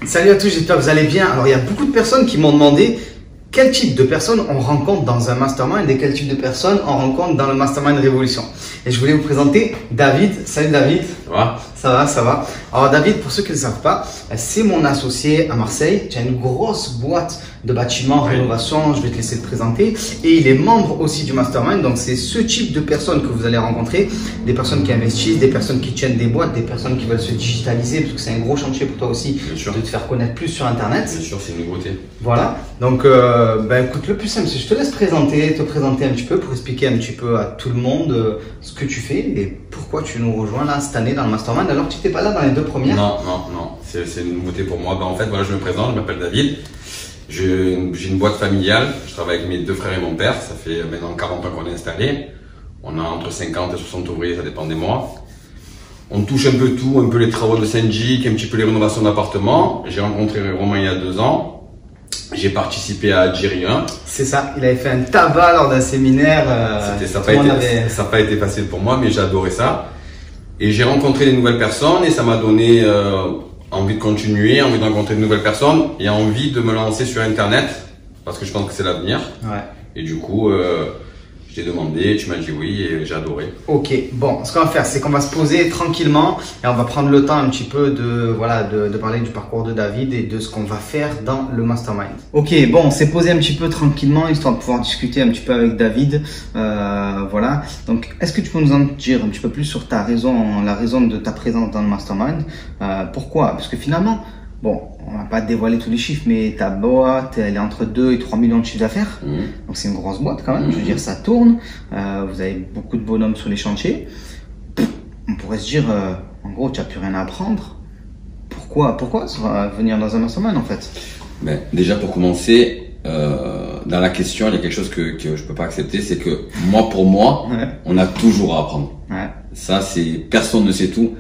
Salut à tous, j'espère que vous allez bien. Alors il y a beaucoup de personnes qui m'ont demandé quel type de personnes on rencontre dans un mastermind et quel type de personnes on rencontre dans le mastermind Révolution. Et je voulais vous présenter David. Salut David. Ça va? Ça va, ça va. Alors David, pour ceux qui ne le savent pas, c'est mon associé à Marseille. Tu as une grosse boîte de bâtiments, rénovation, je vais te laisser te présenter. Et il est membre aussi du mastermind. Donc c'est ce type de personnes que vous allez rencontrer. Des personnes qui investissent, des personnes qui tiennent des boîtes, des personnes qui veulent se digitaliser, parce que c'est un gros chantier pour toi aussi de te faire connaître plus sur Internet. Bien sûr, c'est une nouveauté. Voilà. Donc écoute, le plus simple, c'est que je te laisse te présenter un petit peu pour expliquer un petit peu à tout le monde ce que tu fais et pourquoi tu nous rejoins là cette année dans le mastermind alors que tu n'étais pas là dans les deux premières. Non, c'est une nouveauté pour moi. En fait, voilà, je me présente, je m'appelle David. J'ai une boîte familiale, je travaille avec mes deux frères et mon père, ça fait maintenant 40 ans qu'on est installé. On a entre 50 et 60 ouvriers, ça dépend des mois. On touche un peu tout, un peu les travaux de syndic, un petit peu les rénovations d'appartements. J'ai rencontré Romain il y a 2 ans. J'ai participé à Jerry 1. C'est ça, il avait fait un tabac lors d'un séminaire. Ça n'a pas été facile pour moi, mais j'ai adoré ça. Et j'ai rencontré des nouvelles personnes et ça m'a donné envie de continuer, envie de rencontrer de nouvelles personnes et envie de me lancer sur Internet parce que je pense que c'est l'avenir. Ouais. Et du coup, je t'ai demandé, tu m'as dit oui et j'ai adoré. Ok, bon, ce qu'on va faire, c'est qu'on va se poser tranquillement et on va prendre le temps un petit peu de parler du parcours de David et de ce qu'on va faire dans le mastermind. Ok, bon, on s'est posé un petit peu tranquillement histoire de pouvoir discuter un petit peu avec David. Voilà, donc est-ce que tu peux nous en dire un petit peu plus sur la raison de ta présence dans le mastermind? Pourquoi? Parce que finalement, bon, on va pas dévoiler tous les chiffres, mais ta boîte, elle est entre 2 et 3 millions de chiffres d'affaires. Donc c'est une grosse boîte quand même. Je veux dire, ça tourne. Vous avez beaucoup de bonhommes sur les chantiers. On pourrait se dire, en gros, tu n'as plus rien à apprendre. Pourquoi venir dans un mastermind en fait? Ben, déjà pour commencer, dans la question, il y a quelque chose que je peux pas accepter, c'est que pour moi, on a toujours à apprendre. Ouais. Ça, personne ne sait tout.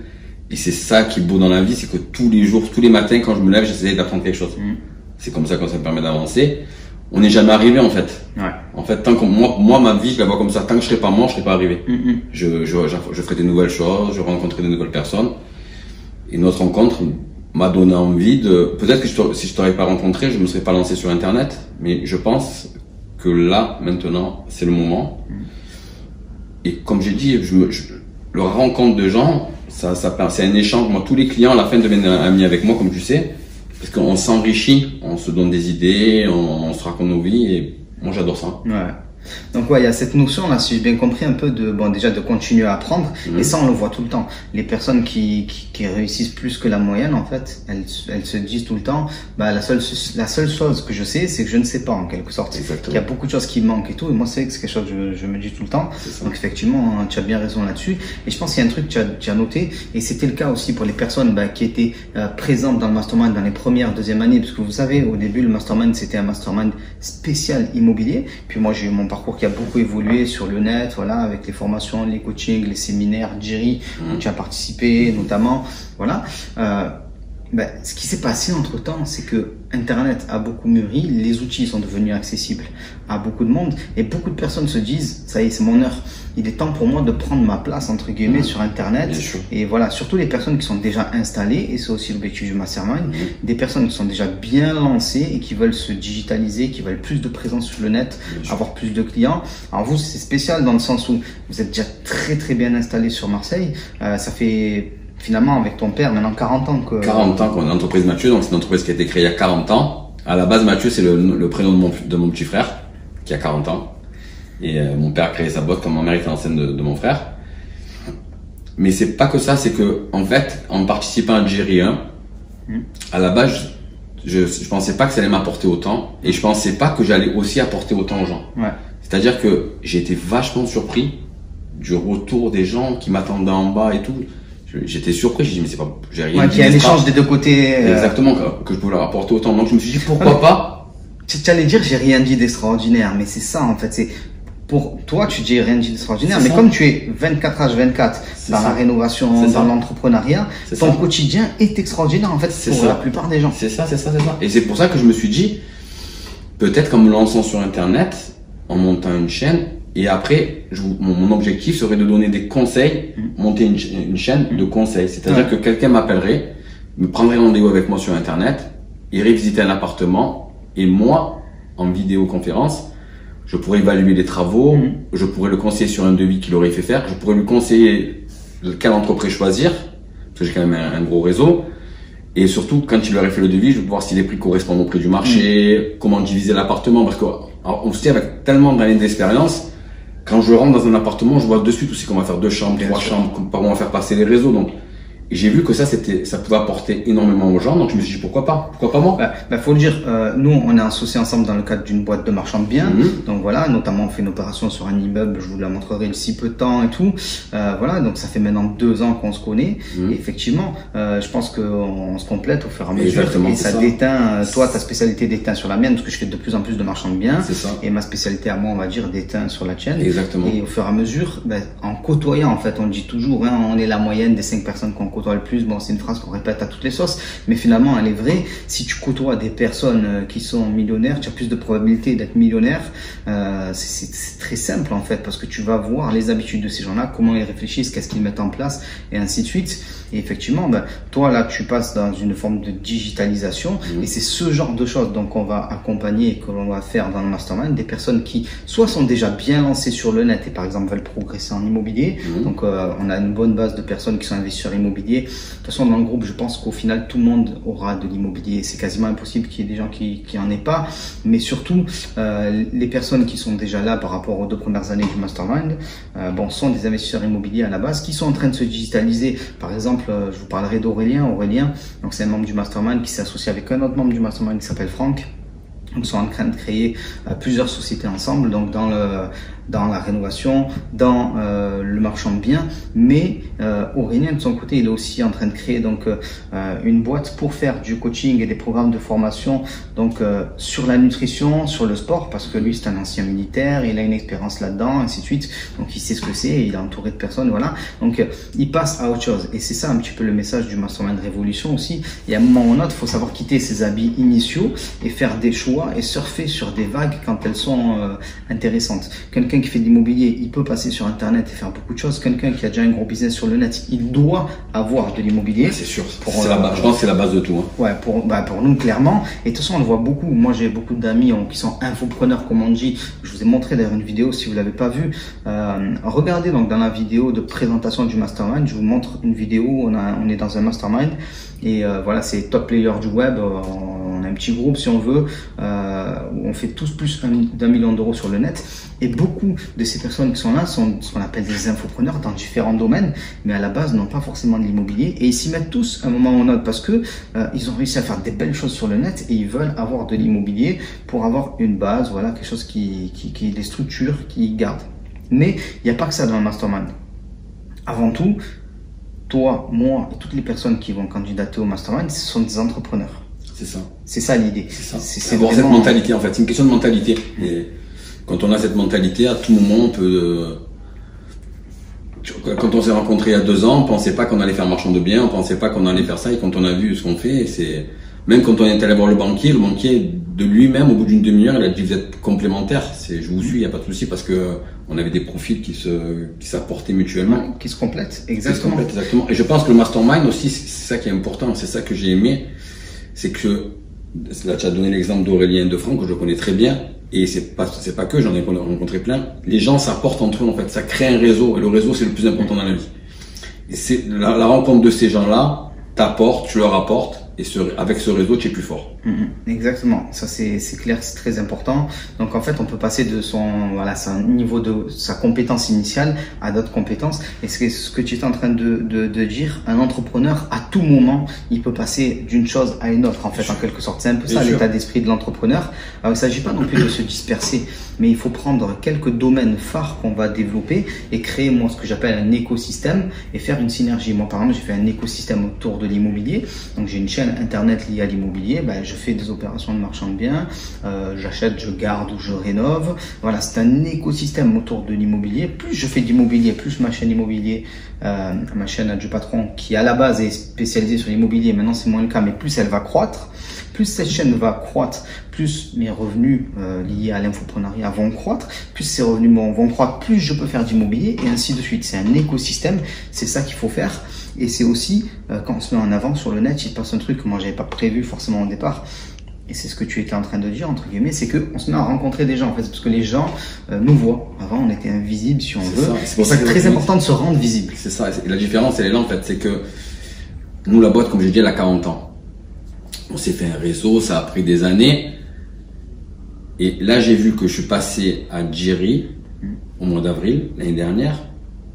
Et c'est ça qui est beau dans la vie, c'est que tous les jours, tous les matins, quand je me lève, j'essaie d'apprendre quelque chose. C'est comme ça que ça me permet d'avancer. On n'est jamais arrivé en fait. Ouais. En fait, tant que moi, ma vie, je la vois comme ça. Tant que je serai pas mort, je serai pas arrivé. Je ferai des nouvelles choses, je rencontrerai de nouvelles personnes. Et notre rencontre m'a donné envie de. Peut-être que si je t'aurais pas rencontré, je me serais pas lancé sur Internet. Mais je pense que là, maintenant, c'est le moment. Et comme j'ai dit, le rencontre de gens. C'est un échange. Moi, tous les clients à la fin deviennent amis avec moi, comme tu sais, parce qu'on s'enrichit, on se donne des idées, on se raconte nos vies, et moi j'adore ça. Ouais. Donc il y a cette notion là, si j'ai bien compris un peu déjà de continuer à apprendre, et ça on le voit tout le temps. Les personnes qui réussissent plus que la moyenne en fait, elles se disent tout le temps, la seule chose que je sais, c'est que je ne sais pas en quelque sorte. Exactement. Il y a beaucoup de choses qui manquent et tout, et moi c'est quelque chose que je me dis tout le temps. Donc effectivement, tu as bien raison là-dessus. Et je pense qu'il y a un truc que tu as noté, et c'était le cas aussi pour les personnes qui étaient présentes dans le mastermind dans les premières, deuxième années, parce que vous savez, au début le mastermind c'était un mastermind spécial immobilier. Puis moi j'ai eu mon parcours qui a beaucoup évolué sur le net, voilà, avec les formations, les coachings, les séminaires, Jerry, où tu as participé notamment, voilà. Ce qui s'est passé entre temps, c'est que Internet a beaucoup mûri, les outils sont devenus accessibles à beaucoup de monde et beaucoup de personnes se disent, ça y est, c'est mon heure. Il est temps pour moi de prendre ma place, entre guillemets, sur Internet. Et voilà, surtout les personnes qui sont déjà installées, et c'est aussi l'objectif du mastermind, des personnes qui sont déjà bien lancées et qui veulent se digitaliser, qui veulent plus de présence sur le net, avoir plus de clients. Alors vous, c'est spécial dans le sens où vous êtes déjà très très bien installé sur Marseille. Ça fait... Finalement, avec ton père, maintenant 40 ans que... 40 ans qu'on a l'entreprise Mathieu, donc c'est une entreprise qui a été créée il y a 40 ans. À la base, Mathieu, c'est le prénom de mon petit frère, qui a 40 ans. Et mon père a créé sa boîte comme ma mère était l'ancienne de mon frère. Mais c'est pas que ça, c'est que, en fait, en participant à Jerry 1, à la base, je pensais pas que ça allait m'apporter autant. Et je pensais pas que j'allais aussi apporter autant aux gens. Ouais. C'est-à-dire que j'ai été vachement surpris du retour des gens qui m'attendaient en bas et tout. J'étais surpris, j'ai dit mais c'est pas, j'ai rien dit. Qu'il y a un échange des deux côtés. Exactement, que je pouvais leur apporter autant. Donc je me suis dit pourquoi pas. Tu allais dire j'ai rien dit d'extraordinaire, mais c'est ça en fait. C'est pour toi tu dis rien dit d'extraordinaire, mais comme tu es 24h/24 dans la rénovation, dans l'entrepreneuriat, ton quotidien est extraordinaire en fait pour la plupart des gens. C'est ça. Et c'est pour ça que je me suis dit peut-être qu'en me lançant sur Internet, en montant une chaîne. Et après, mon objectif serait de donner des conseils, monter une chaîne de conseils. C'est-à-dire que quelqu'un m'appellerait, me prendrait rendez-vous avec moi sur Internet, irait visiter un appartement et moi, en vidéoconférence, je pourrais évaluer les travaux, je pourrais le conseiller sur un devis qu'il aurait fait faire, je pourrais lui conseiller quelle entreprise choisir, parce que j'ai quand même un gros réseau. Et surtout, quand il aurait fait le devis, je vais voir si les prix correspondent au prix du marché, comment diviser l'appartement, parce qu'on se dit avec tellement d'années d'expérience, quand je rentre dans un appartement, je vois de suite aussi qu'on va faire 2 chambres, 3 chambres, comment on va faire passer les réseaux. Donc, et j'ai vu que ça pouvait apporter énormément aux gens, donc je me suis dit pourquoi pas moi. Faut le dire, nous on est associés ensemble dans le cadre d'une boîte de marchand de biens, donc voilà, notamment on fait une opération sur un immeuble, je vous la montrerai d'ici peu de temps et tout, voilà, donc ça fait maintenant 2 ans qu'on se connaît, et effectivement, je pense qu'on se complète au fur et à mesure, et ça déteint, toi ta spécialité déteint sur la mienne, parce que je fais de plus en plus de marchand de biens, et ma spécialité à moi on va dire déteint sur la tienne, exactement. Et au fur et à mesure, en côtoyant en fait, on le dit toujours, hein, on est la moyenne des 5 personnes qu'on côtoie le plus. Bon, c'est une phrase qu'on répète à toutes les sauces, mais finalement elle est vraie. Si tu côtoies des personnes qui sont millionnaires, tu as plus de probabilité d'être millionnaire. C'est très simple en fait, parce que tu vas voir les habitudes de ces gens-là, comment ils réfléchissent, qu'est-ce qu'ils mettent en place, et ainsi de suite. Et effectivement, toi là tu passes dans une forme de digitalisation, et c'est ce genre de choses donc on va accompagner et que l'on va faire dans le mastermind, des personnes qui soit sont déjà bien lancées sur le net et par exemple veulent progresser en immobilier. Donc on a une bonne base de personnes qui sont investisseurs immobiliers. De toute façon, dans le groupe, je pense qu'au final, tout le monde aura de l'immobilier. C'est quasiment impossible qu'il y ait des gens qui en aient pas. Mais surtout, les personnes qui sont déjà là par rapport aux 2 premières années du mastermind, sont des investisseurs immobiliers à la base qui sont en train de se digitaliser. Par exemple, je vous parlerai d'Aurélien. Aurélien, donc c'est un membre du mastermind qui s'est associé avec un autre membre du mastermind qui s'appelle Franck. Donc, ils sont en train de créer plusieurs sociétés ensemble, donc dans la rénovation, dans le marchand de biens. Mais Aurélien de son côté, il est aussi en train de créer donc une boîte pour faire du coaching et des programmes de formation donc sur la nutrition, sur le sport, parce que lui c'est un ancien militaire, il a une expérience là-dedans, ainsi de suite. Donc il sait ce que c'est, il est entouré de personnes, voilà. Donc il passe à autre chose. Et c'est ça un petit peu le message du Mastermind Révolution aussi. Et à un moment ou un autre, il faut savoir quitter ses habits initiaux et faire des choix et surfer sur des vagues quand elles sont intéressantes. Quelqu'un qui fait de l'immobilier, il peut passer sur Internet et faire beaucoup de choses. Quelqu'un qui a déjà un gros business sur le net, il doit avoir de l'immobilier. C'est sûr. Je pense que c'est la base de tout. Hein. Ouais, pour nous, clairement. Et de toute façon, on le voit beaucoup. Moi, j'ai beaucoup d'amis qui sont infopreneurs, comme on dit. Je vous ai montré d'ailleurs une vidéo, si vous l'avez pas vue. Regardez donc dans la vidéo de présentation du Mastermind. Je vous montre une vidéo où on est dans un Mastermind. Et voilà, c'est top player du web. On a un petit groupe, si on veut, où on fait tous plus d'1 million d'euros sur le net. Et beaucoup de ces personnes qui sont là sont ce qu'on appelle des infopreneurs dans différents domaines, mais à la base n'ont pas forcément de l'immobilier. Et ils s'y mettent tous à un moment ou un autre parce que ils ont réussi à faire des belles choses sur le net et ils veulent avoir de l'immobilier pour avoir une base, voilà, quelque chose qui les structure, qui garde. Mais il n'y a pas que ça dans le mastermind. Avant tout, toi, moi et toutes les personnes qui vont candidater au mastermind, ce sont des entrepreneurs. C'est ça. C'est ça l'idée. C'est avoir cette mentalité en fait. C'est une question de mentalité. Et quand on a cette mentalité, à tout moment, on peut. Quand on s'est rencontrés il y a 2 ans, on pensait pas qu'on allait faire marchand de biens, on pensait pas qu'on allait faire ça. Et quand on a vu ce qu'on fait, c'est même quand on est allé voir le banquier de lui-même, au bout d'une demi-heure, il a dit vous êtes complémentaires. Je vous suis, il n'y a pas de souci parce que on avait des profils qui s'apportaient mutuellement, qui se complètent. Exactement. Exactement. Et je pense que le mastermind aussi, c'est ça qui est important. C'est ça que j'ai aimé, c'est que là tu as donné l'exemple d'Aurélien et de Franck que je connais très bien. Et c'est pas que, j'en ai rencontré plein. Les gens s'apportent entre eux, en fait. Ça crée un réseau. Et le réseau, c'est le plus important dans la vie. Et c'est la rencontre de ces gens-là t'apporte, tu leur apportes. Et avec ce réseau, tu es plus fort. Exactement. Ça, c'est clair, c'est très important. Donc, en fait, on peut passer de sa compétence initiale à d'autres compétences. Et c'est ce que tu es en train de dire. Un entrepreneur, à tout moment, il peut passer d'une chose à une autre, en fait, en quelque sorte. C'est un peu ça, l'état d'esprit de l'entrepreneur. Alors, il ne s'agit pas non plus de se disperser, mais il faut prendre quelques domaines phares qu'on va développer et créer, moi, ce que j'appelle un écosystème et faire une synergie. Moi, par exemple, j'ai fait un écosystème autour de l'immobilier. Donc, j'ai une chaîne internet liée à l'immobilier. Je fais des opérations de marchand de biens, j'achète, je garde ou je rénove. Voilà, c'est un écosystème autour de l'immobilier. Plus je fais d'immobilier, plus ma chaîne immobilier, ma chaîne du patron, qui à la base est spécialisée sur l'immobilier, maintenant c'est moins le cas, mais plus elle va croître. Plus cette chaîne va croître, plus mes revenus liés à l'infoprenariat vont croître, plus ces revenus vont croître, plus je peux faire d'immobilier et ainsi de suite. C'est un écosystème, c'est ça qu'il faut faire. Et c'est aussi, quand on se met en avant sur le net, il se passe un truc que moi j'avais pas prévu forcément au départ. Et c'est ce que tu étais en train de dire, entre guillemets, c'est qu'on se met à rencontrer des gens, en fait, parce que les gens nous voient. Avant, on était invisible, si on veut. C'est pour ça que c'est très important de se rendre visible. C'est ça. Et la différence, elle est là, en fait. C'est que nous, la boîte, comme j'ai dit, elle a 40 ans. On s'est fait un réseau, ça a pris des années. Et là, j'ai vu que je suis passé à Jiri au mois d'avril, l'année dernière.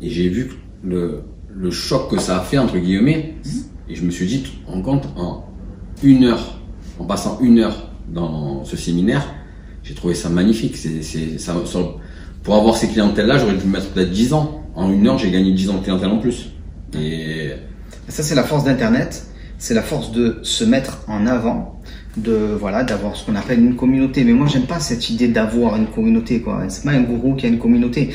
Et j'ai vu le choc que ça a fait, entre guillemets. Et je me suis dit, en compte, en en passant 1 heure dans ce séminaire, j'ai trouvé ça magnifique. Pour avoir ces clientèles-là, j'aurais dû mettre peut-être 10 ans. En 1 heure, j'ai gagné 10 ans de clientèle en plus. Et ça, c'est la force d'Internet. C'est la force de se mettre en avant, d'avoir ce qu'on appelle une communauté. Mais moi, j'aime pas cette idée d'avoir une communauté, quoi. C'est pas un gourou qui a une communauté.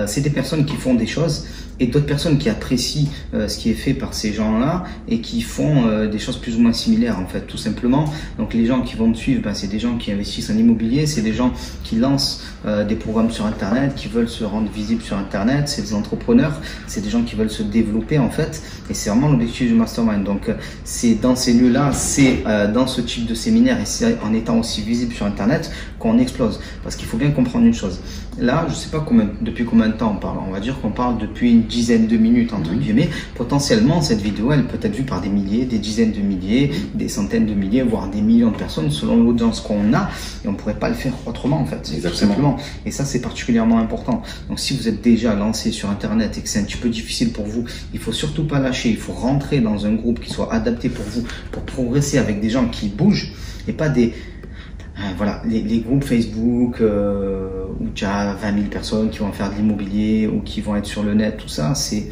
C'est des personnes qui font des choses et d'autres personnes qui apprécient ce qui est fait par ces gens-là et qui font des choses plus ou moins similaires, en fait, tout simplement. Donc les gens qui vont me suivre, c'est des gens qui investissent en immobilier, c'est des gens qui lancent des programmes sur Internet, qui veulent se rendre visibles sur Internet, c'est des entrepreneurs, c'est des gens qui veulent se développer, en fait, et c'est vraiment l'objectif du mastermind. Donc c'est dans ces lieux-là, c'est dans ce type de séminaire et c'est en étant aussi visible sur Internet qu'on explose. Parce qu'il faut bien comprendre une chose. Là, je sais pas depuis combien de temps on parle. On va dire qu'on parle depuis une dizaine de minutes, entre guillemets. Potentiellement, cette vidéo, elle peut être vue par des milliers, des dizaines de milliers, des centaines de milliers, voire des millions de personnes selon l'audience qu'on a. Et on pourrait pas le faire autrement, en fait. Tout simplement. Et ça, c'est particulièrement important. Donc, si vous êtes déjà lancé sur Internet et que c'est un petit peu difficile pour vous, il faut surtout pas lâcher. Il faut rentrer dans un groupe qui soit adapté pour vous, pour progresser avec des gens qui bougent et pas des... Voilà, les groupes Facebook où tu as 20 000 personnes qui vont faire de l'immobilier ou qui vont être sur le net, tout ça, c'est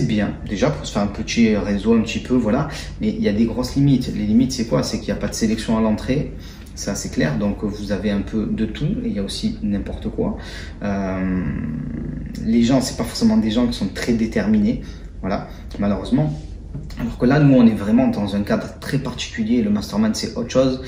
bien déjà pour se faire un petit réseau un petit peu, voilà. Mais il y a des grosses limites. Les limites, c'est quoi? C'est qu'il n'y a pas de sélection à l'entrée. Ça, c'est clair. Donc, vous avez un peu de tout et il y a aussi n'importe quoi. Les gens, c'est pas forcément des gens qui sont très déterminés, voilà, malheureusement. Alors que là, nous, on est vraiment dans un cadre très particulier. Le mastermind, c'est autre chose.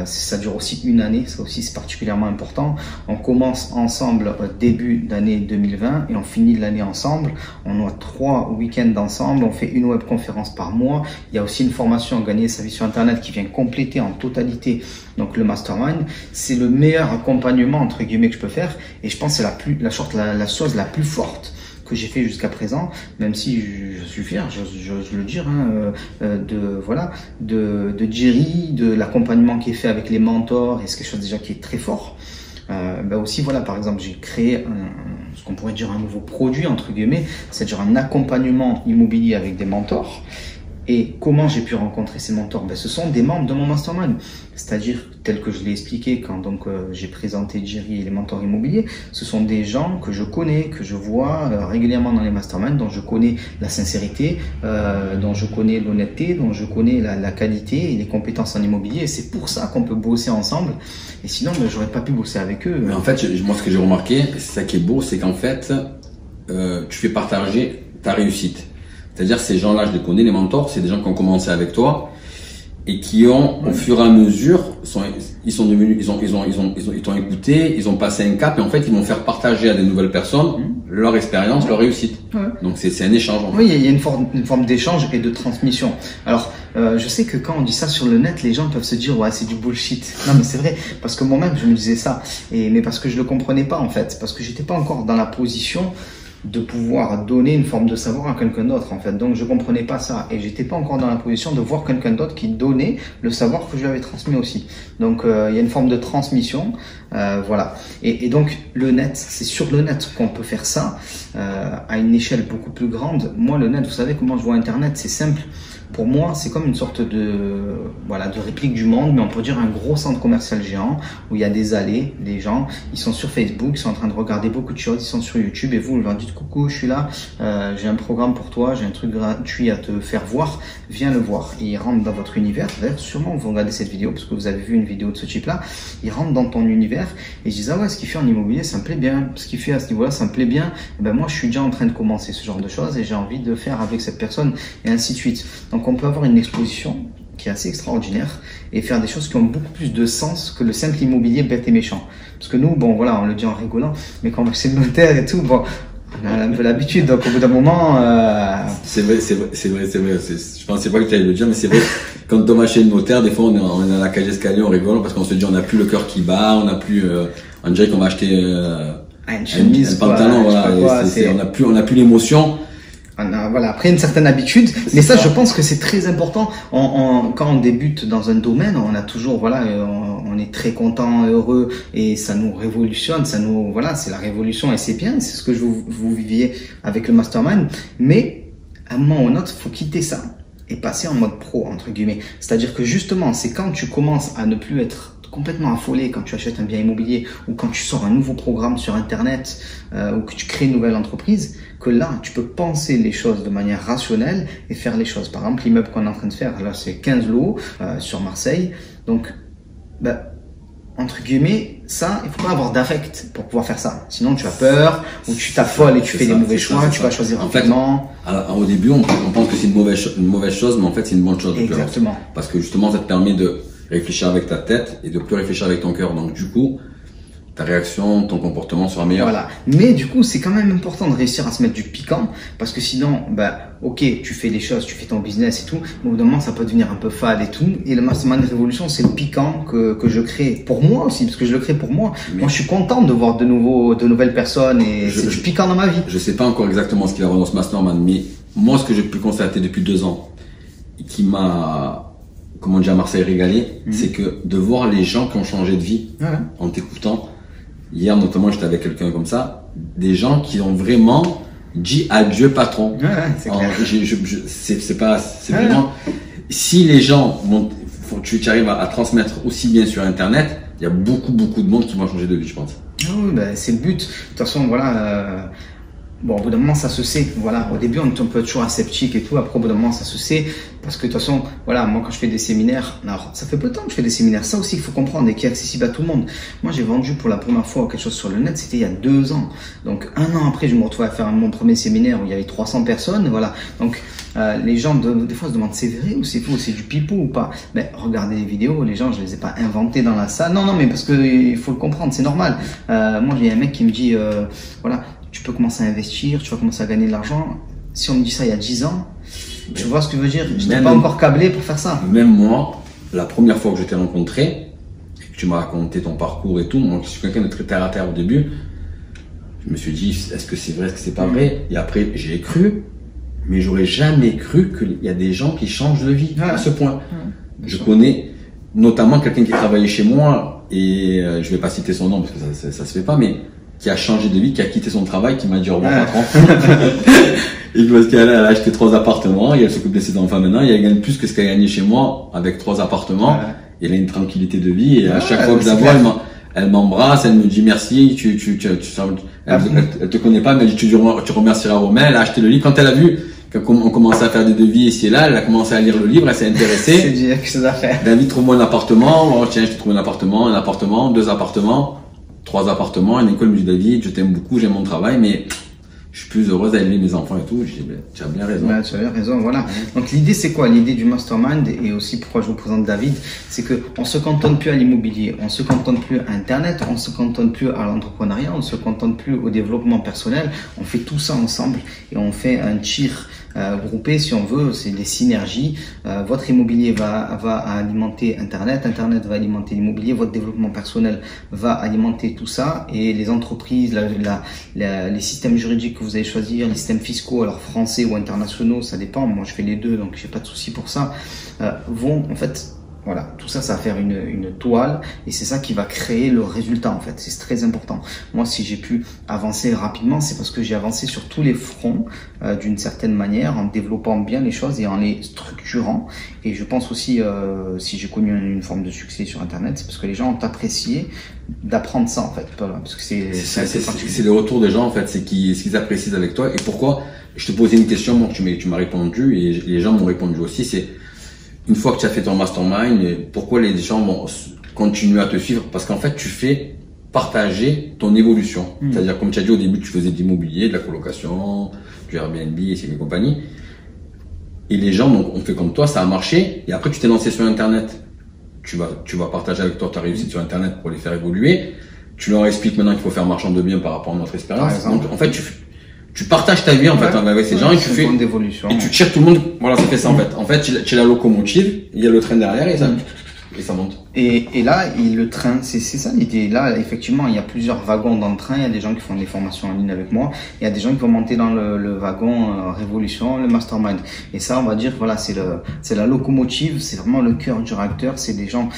Ça dure aussi 1 année. Ça aussi, c'est particulièrement important. On commence ensemble au début d'année 2020 et on finit l'année ensemble. On a 3 week-ends ensemble. On fait une webconférence par mois. Il y a aussi une formation Gagner sa vie sur Internet qui vient compléter en totalité. Donc, le mastermind, c'est le meilleur accompagnement, entre guillemets, que je peux faire. Et je pense que c'est la chose la plus forte que j'ai fait jusqu'à présent, même si je suis fier, j'ose le dire, hein, de Jiri, de l'accompagnement qui est fait avec les mentors, et c'est quelque chose déjà qui est très fort. Aussi, voilà, par exemple, j'ai créé ce qu'on pourrait dire un nouveau produit, entre guillemets, c'est-à-dire un accompagnement immobilier avec des mentors. Et comment j'ai pu rencontrer ces mentors? Ce sont des membres de mon mastermind, c'est-à-dire tel que je l'ai expliqué quand j'ai présenté Jiri et les mentors immobiliers. Ce sont des gens que je connais, que je vois régulièrement dans les masterminds, dont je connais la sincérité, dont je connais l'honnêteté, dont je connais la qualité et les compétences en immobilier. Et c'est pour ça qu'on peut bosser ensemble. Et sinon, j'aurais pas pu bosser avec eux. Mais en fait, moi, ce que j'ai remarqué, c'est ça qui est beau, c'est qu'en fait, tu fais partager ta réussite. C'est-à-dire, ces gens-là, je les connais, les mentors, c'est des gens qui ont commencé avec toi et qui ont, au fur et à mesure, ils sont devenus, ils t'ont écouté, ils ont passé un cap et en fait, ils vont faire partager à des nouvelles personnes leur expérience, leur réussite. Ouais. Donc, c'est un échange. En fait. Oui, il y a une forme d'échange et de transmission. Alors, je sais que quand on dit ça sur le net, les gens peuvent se dire, ouais, c'est du bullshit. Non, mais c'est vrai. Parce que moi-même, je me disais ça. Mais parce que je le comprenais pas, en fait. Parce que j'étais pas encore dans la position de pouvoir donner une forme de savoir à quelqu'un d'autre, en fait. Donc, je comprenais pas ça. Et j'étais pas encore dans la position de voir quelqu'un d'autre qui donnait le savoir que je lui avais transmis aussi. Donc, il y a une forme de transmission. Voilà. Et donc, le net, c'est sur le net qu'on peut faire ça à une échelle beaucoup plus grande. Moi, le net, vous savez comment je vois Internet, c'est simple. Pour moi, c'est comme une sorte de réplique du monde, mais on peut dire un gros centre commercial géant où il y a des allées, des gens, ils sont sur Facebook, ils sont en train de regarder beaucoup de choses, ils sont sur YouTube et vous leur dites coucou, je suis là, j'ai un programme pour toi, j'ai un truc gratuit à te faire voir, viens le voir. Et ils rentrent dans votre univers. D'ailleurs, sûrement vous regardez cette vidéo parce que vous avez vu une vidéo de ce type-là. Ils rentrent dans ton univers et ils disent ah ouais, ce qu'il fait en immobilier, ça me plaît bien, ce qu'il fait à ce niveau-là, ça me plaît bien. Et ben moi, je suis déjà en train de commencer ce genre de choses et j'ai envie de faire avec cette personne et ainsi de suite. Donc on peut avoir une exposition qui est assez extraordinaire et faire des choses qui ont beaucoup plus de sens que le simple immobilier bête et méchant. Parce que nous, bon voilà, on le dit en rigolant, mais quand on va chez le notaire et tout, bon, On a un peu l'habitude, donc au bout d'un moment... C'est vrai. Je pensais pas que tu allais le dire, mais c'est vrai. Quand Thomas chez le notaire, des fois on est dans la cage d'escalier, on rigole parce qu'on se dit on n'a plus le cœur qui bat, on n'a plus... on dirait qu'on va acheter une chemise, un pantalon, voilà. On n'a plus l'émotion. Voilà, après une certaine habitude, mais ça, je pense que c'est très important. Quand on débute dans un domaine, on a toujours, voilà, on est très content, heureux, et ça nous révolutionne, voilà, c'est la révolution et c'est bien, c'est ce que vous viviez avec le mastermind. Mais à un moment ou à un autre, faut quitter ça et passer en mode pro, entre guillemets. C'est-à-dire que justement, c'est quand tu commences à ne plus être complètement affolé quand tu achètes un bien immobilier ou quand tu sors un nouveau programme sur Internet ou que tu crées une nouvelle entreprise, que là, tu peux penser les choses de manière rationnelle et faire les choses. Par exemple, l'immeuble qu'on est en train de faire, là, c'est 15 lots sur Marseille. Donc, entre guillemets, ça, il faut pas avoir d'affect pour pouvoir faire ça. Sinon, tu as peur ou tu t'affoles et tu fais des mauvais choix, tu vas choisir rapidement. Au début, on pense que c'est une mauvaise chose, mais en fait, c'est une bonne chose. Exactement. Parce que justement, ça te permet de réfléchir avec ta tête et de plus réfléchir avec ton cœur. Donc, du coup, ta réaction, ton comportement sera meilleur. Voilà. Mais du coup, c'est quand même important de réussir à se mettre du piquant parce que sinon, ok, tu fais les choses, tu fais ton business et tout, mais au bout d'un moment, ça peut devenir un peu fade et tout. Et le Mastermind Révolution, c'est le piquant que je crée pour moi aussi, parce que je le crée pour moi. Mais moi, je suis content de voir de nouvelles personnes et c'est du piquant dans ma vie. Je sais pas encore exactement ce qu'il va y avoir dans ce Mastermind, mais moi, ce que j'ai pu constater depuis 2 ans, qui m'a, comment dire, à Marseille régalé, c'est que de voir les gens qui ont changé de vie en t'écoutant. Hier, notamment, j'étais avec quelqu'un comme ça, des gens qui ont vraiment dit adieu patron. C'est clair. C'est vraiment, si les gens tu arrives à transmettre aussi bien sur Internet, il y a beaucoup de monde qui va changer de vie, je pense. Ah oui, c'est le but. De toute façon, voilà, bon, au bout d'un moment, ça se sait. Voilà, au début, on peut être toujours sceptique et tout. Après, au bout d'un moment, ça se sait. Parce que de toute façon, voilà, moi, quand je fais des séminaires, alors, ça fait peu de temps que je fais des séminaires. Ça aussi, il faut comprendre et qui est accessible à tout le monde. Moi, j'ai vendu pour la première fois quelque chose sur le net. C'était il y a 2 ans. Donc, 1 an après, je me retrouvais à faire mon premier séminaire où il y avait 300 personnes. Voilà. Donc, les gens, des fois, se demandent c'est vrai ou c'est faux, c'est du pipeau ou pas. Mais regardez les vidéos, les gens, je les ai pas inventées dans la salle. Non, mais parce que il faut le comprendre, c'est normal. Moi, j'ai un mec qui me dit, voilà, tu peux commencer à investir, tu vas commencer à gagner de l'argent. Si on me dit ça il y a 10 ans, tu vois ce que je veux dire? Je n'étais pas encore câblé pour faire ça. Même moi, la première fois que je t'ai rencontré, et que tu m'as raconté ton parcours et tout, moi je suis quelqu'un de très terre à terre au début, je me suis dit, est-ce que c'est vrai, est-ce que c'est pas vrai? Et après, j'ai cru, mais j'aurais jamais cru qu'il y a des gens qui changent de vie à ce point. Je connais notamment quelqu'un qui travaillait chez moi, et je vais pas citer son nom parce que ça se fait pas, mais qui a changé de vie, qui a quitté son travail, qui m'a dit au revoir patron. Et parce qu'elle a acheté 3 appartements, et elle s'occupe de ses enfants maintenant, et elle gagne plus que ce qu'elle a gagné chez moi avec 3 appartements. Et elle a une tranquillité de vie, et à chaque fois que je la vois, elle m'embrasse, elle me dit merci, elle te connaît pas, mais elle dit tu remercieras Romain, elle a acheté le livre. Quand elle a vu qu'on commençait à faire des devis ici et là, elle a commencé à lire le livre, elle s'est intéressée. C'est bien, quelque chose à faire. David, trouve-moi un appartement. Oh, tiens, je te trouve un appartement, 2 appartements, 3 appartements. Et Nicole me dit, David, je t'aime beaucoup, j'aime mon travail, mais je suis plus heureuse à élever mes enfants et tout. Je dis, tu as bien raison. Tu as bien raison, voilà. Donc l'idée, c'est quoi? L'idée du mastermind, et aussi pourquoi je vous présente David, c'est que on se cantonne plus à l'immobilier, on se cantonne plus à Internet, on se cantonne plus à l'entrepreneuriat, on se cantonne plus au développement personnel. On fait tout ça ensemble et on fait un tir groupé, si on veut, c'est des synergies. Votre immobilier va alimenter Internet, Internet va alimenter l'immobilier, votre développement personnel va alimenter tout ça, et les entreprises, les systèmes juridiques que vous allez choisir, les systèmes fiscaux, alors français ou internationaux, ça dépend. Moi, je fais les deux, donc j'ai pas de souci pour ça. Vont en fait, voilà, tout ça, ça va faire une toile, et c'est ça qui va créer le résultat en fait. C'est très important. Moi, si j'ai pu avancer rapidement, c'est parce que j'ai avancé sur tous les fronts d'une certaine manière, en développant bien les choses et en les structurant. Et je pense aussi, si j'ai connu une forme de succès sur Internet, c'est parce que les gens ont apprécié d'apprendre ça en fait. Parce que c'est le retour des gens en fait, c'est ce qu'ils apprécient avec toi. Et pourquoi? Je te posais une question, moi, tu m'as répondu, et les gens m'ont répondu aussi. C'est une fois que tu as fait ton mastermind, pourquoi les gens vont continuer à te suivre? Parce qu'en fait, tu fais partager ton évolution. C'est-à-dire, comme tu as dit au début, tu faisais de l'immobilier, de la colocation, du Airbnb et ces compagnies. Et les gens ont fait comme toi, ça a marché. Et après, tu t'es lancé sur Internet. Tu vas partager avec toi ta réussite sur Internet pour les faire évoluer. Tu leur expliques maintenant qu'il faut faire marchand de biens par rapport à notre expérience. Donc, en fait, tu partages ta vie en fait avec ces gens et tu fais une évolution. Et tu tires tout le monde. Voilà, ça fait ça en fait. En fait, tu as la locomotive, il y a le train derrière et ça monte. Et là, le train, c'est ça l'idée. Là, effectivement, il y a plusieurs wagons dans le train. Il y a des gens qui font des formations en ligne avec moi. Il y a des gens qui vont monter dans le wagon Révolution, le Mastermind. Et ça, on va dire, voilà, c'est la locomotive. C'est vraiment le cœur du réacteur. C'est des gens,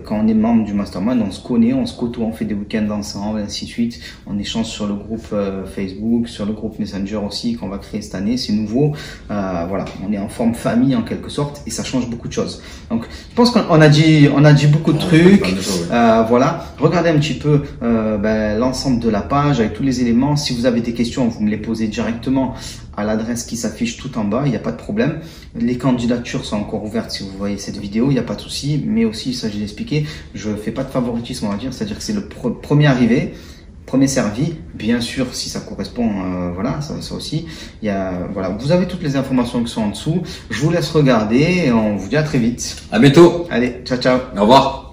quand on est membre du Mastermind, on se connaît, on se côtoie, on fait des week-ends ensemble, ainsi de suite. On échange sur le groupe Facebook, sur le groupe Messenger aussi qu'on va créer cette année. C'est nouveau. Voilà, on est en forme famille en quelque sorte et ça change beaucoup de choses. Donc, je pense qu'on a dit beaucoup de trucs. Voilà, regardez un petit peu l'ensemble de la page avec tous les éléments. Si vous avez des questions, vous me les posez directement à l'adresse qui s'affiche tout en bas, il n'y a pas de problème. Les candidatures sont encore ouvertes si vous voyez cette vidéo, il n'y a pas de souci. Mais aussi, il s'agit d'expliquer, je fais pas de favoritisme, on va dire, c'est-à-dire que c'est le premier arrivé, premier servi. Bien sûr, si ça correspond, voilà, ça aussi. Voilà, vous avez toutes les informations qui sont en dessous. Je vous laisse regarder et on vous dit à très vite. À bientôt. Allez, ciao, ciao. Au revoir.